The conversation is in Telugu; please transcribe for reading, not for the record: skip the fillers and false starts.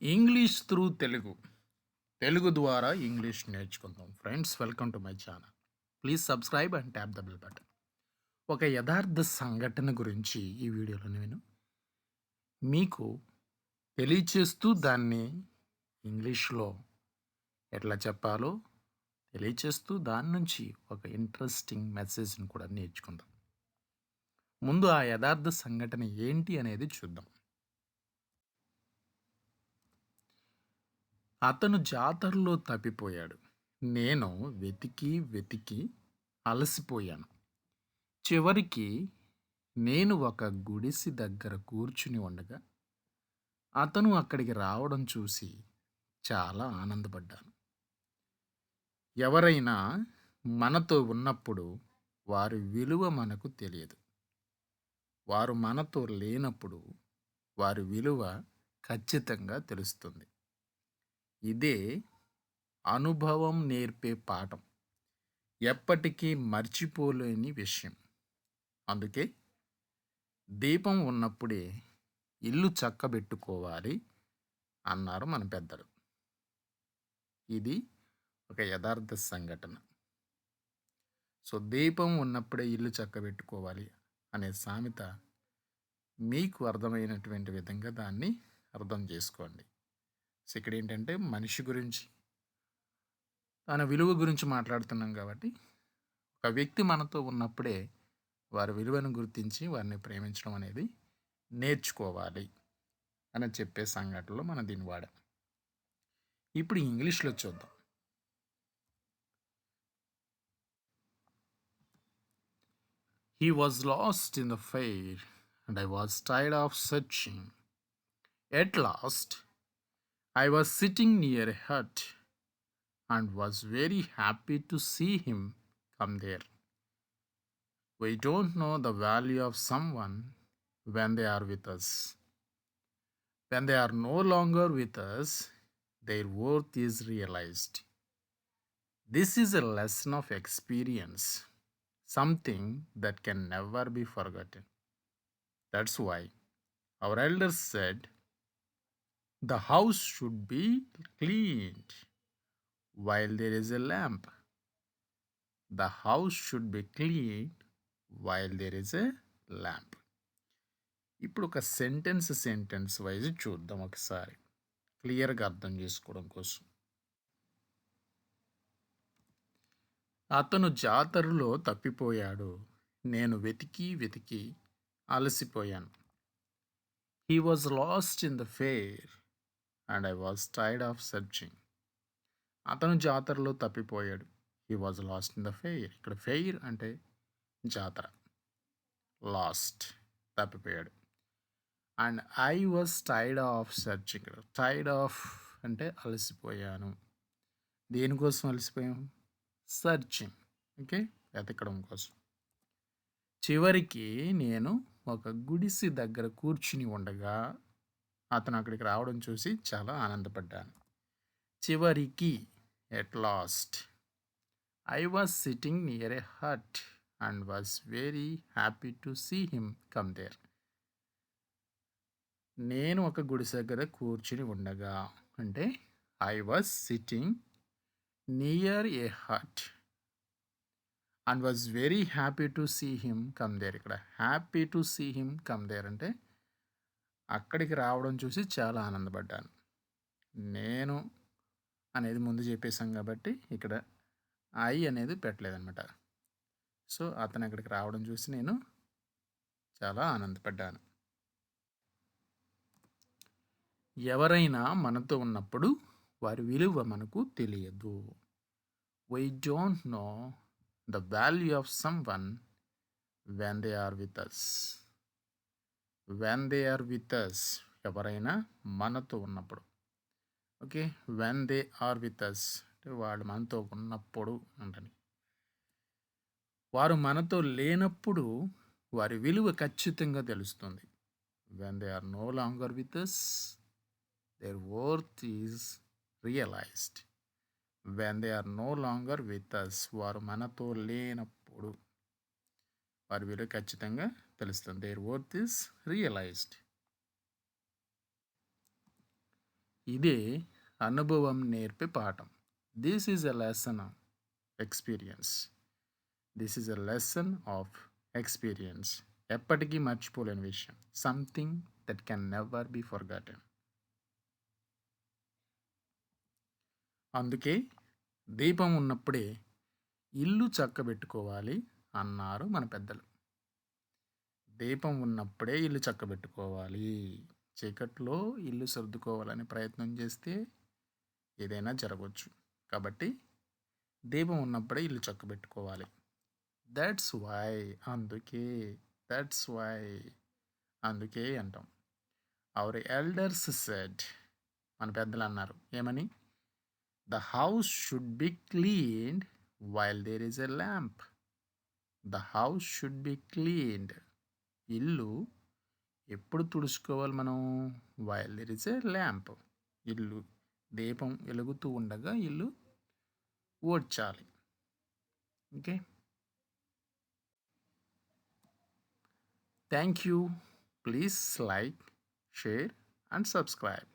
English through Telugu. తెలుగు ద్వారా ఇంగ్లీష్ నేర్చుకుందాం. Friends, welcome to my channel. Please subscribe and tap the bell button. ఒక యథార్థ సంఘటన గురించి ఈ వీడియోలో నేను మీకు తెలియచేస్తూ దాన్ని ఇంగ్లీష్‌లో ఎట్లా చెప్పాలో తెలియచేస్తూ దాని నుంచి ఒక ఇంట్రెస్టింగ్ మెసేజ్‌ని కూడా నేర్చుకుందాం. ముందు ఆ యథార్థ సంఘటన ఏంటి అనేది చూద్దాం. అతను జాతరలో తప్పిపోయాడు. నేను వెతికి వెతికి అలసిపోయాను. చివరికి నేను ఒక గుడిసె దగ్గర కూర్చుని ఉండగా, అతను అక్కడికి రావడం చూసి చాలా ఆనందపడ్డాను. ఎవరైనా మనతో ఉన్నప్పుడు వారి విలువ మనకు తెలియదు. వారు మనతో లేనప్పుడు వారి విలువ ఖచ్చితంగా తెలుస్తుంది. ఇదే అనుభవం నేర్పే పాఠం. ఎప్పటికీ మర్చిపోలేని విషయం. అందుకే దీపం ఉన్నప్పుడే ఇల్లు చక్కబెట్టుకోవాలి అన్నారు మన పెద్దలు. ఇది ఒక యథార్థ సంఘటన. సో, దీపం ఉన్నప్పుడే ఇల్లు చక్కబెట్టుకోవాలి అనే సామెత మీకు అర్థమైనటువంటి విధంగా దాన్ని అర్థం చేసుకోండి. సో, ఇక్కడ ఏంటంటే మనిషి గురించి, తన విలువ గురించి మాట్లాడుతున్నాం కాబట్టి, ఒక వ్యక్తి మనతో ఉన్నప్పుడే వారి విలువను గుర్తించి వారిని ప్రేమించడం అనేది నేర్చుకోవాలి అని చెప్పే సంఘటనలో మనం దీన్ని వాడాం. ఇప్పుడు ఇంగ్లీష్లో చూద్దాం. He was lost in the fair, and I was tired of searching. At last, I was sitting near a hut and was very happy to see him come there. We don't know the value of someone when they are with us. When they are no longer with us, their worth is realized. This is a lesson of experience, something that can never be forgotten. That's why our elders said the house should be cleaned while there is a lamp. The house should be cleaned while there is a lamp. ఇప్పుడు ఒక సెంటెన్స్ వైజ్ చూద్దాం ఒకసారి, క్లియర్గా అర్థం చేసుకోవడం కోసం. అతను జాతరలో తప్పిపోయాడు. నేను వెతికి వెతికి అలసిపోయాను. He was lost in the fair and I was tired of searching. అతను జాతరలో తప్పిపోయాడు. He was lost in the fair. ఇక్కడ ఫెయిర్ అంటే జాతర, లాస్ట్ తప్పిపోయాడు. And I was tired of searching. Tired of అంటే అలసిపోయాను. దేనికోసం అలసిపోయాం? సర్చింగ్. ఓకే, వెతకడం కోసం. చివరికి నేను ఒక గుడిసె దగ్గర కూర్చుని ఉండగా అతను అక్కడికి రావడం చూసి చాలా ఆనందపడ్డాను. చివరికి, at last, I was sitting near a hut and was very happy to see him come there. నేను ఒక గుడిసె దగ్గర కూర్చుని ఉండగా అంటే I was sitting near a hut and was very happy to see him come there. ఇక్కడ happy to see him come there అంటే అక్కడికి రావడం చూసి చాలా ఆనందపడ్డాను. నేను అనేది ముందు చెప్పేశాం కాబట్టి ఇక్కడ ఐ అనేది పెట్టలేదన్నమాట. సో, అతను అక్కడికి రావడం చూసి నేను చాలా ఆనందపడ్డాను. ఎవరైనా మనతో ఉన్నప్పుడు వారి విలువ మనకు తెలియదు. We don't know the value of someone when they are with us. When they are with us, ఎవరైనా మనతో ఉన్నప్పుడు. Okay, when they are with us అంటే వాళ్ళు మనతో ఉన్నప్పుడు అంటని. వారు మనతో లేనప్పుడు వారి విలువ ఖచ్చితంగా తెలుస్తుంది. When they are no longer with us, their worth is realized. When they are no longer with us, వారు మనతో లేనప్పుడు వారి విలువ ఖచ్చితంగా తెలుస్తుంది. Their worth is realized. ఇదే అనుభవం నేర్పే పాఠం. This is a lesson experience. This is a lesson of experience. ఎప్పటికీ మర్చిపోలేని విషయం. Something that can never be forgotten. అందుకే దీపం ఉన్నప్పుడే ఇల్లు చక్కబెట్టుకోవాలి అన్నారు మన పెద్దలు. దీపం ఉన్నప్పుడే ఇల్లు చక్కబెట్టుకోవాలి. చీకట్లో ఇల్లు సర్దుకోవాలని ప్రయత్నం చేస్తే ఏదైనా జరగవచ్చు. కాబట్టి దీపం ఉన్నప్పుడే ఇల్లు చక్కబెట్టుకోవాలి. దట్స్ వై, అందుకే, దట్స్ వై, అందుకే అంటాం. అవర్ ఎల్డర్స్ సెడ్, మన పెద్దలు అన్నారు ఏమని? The house should be cleaned while there is a lamp. The house should be cleaned. ఇల్లు ఎప్పుడు తుడుచుకోవాలి మనం? While there is a lamp. ఇల్లు దీపం వెలుగుతూ ఉండగా ఇల్లు ఊడ్చాలి. Okay, thank you. Please like, share and subscribe.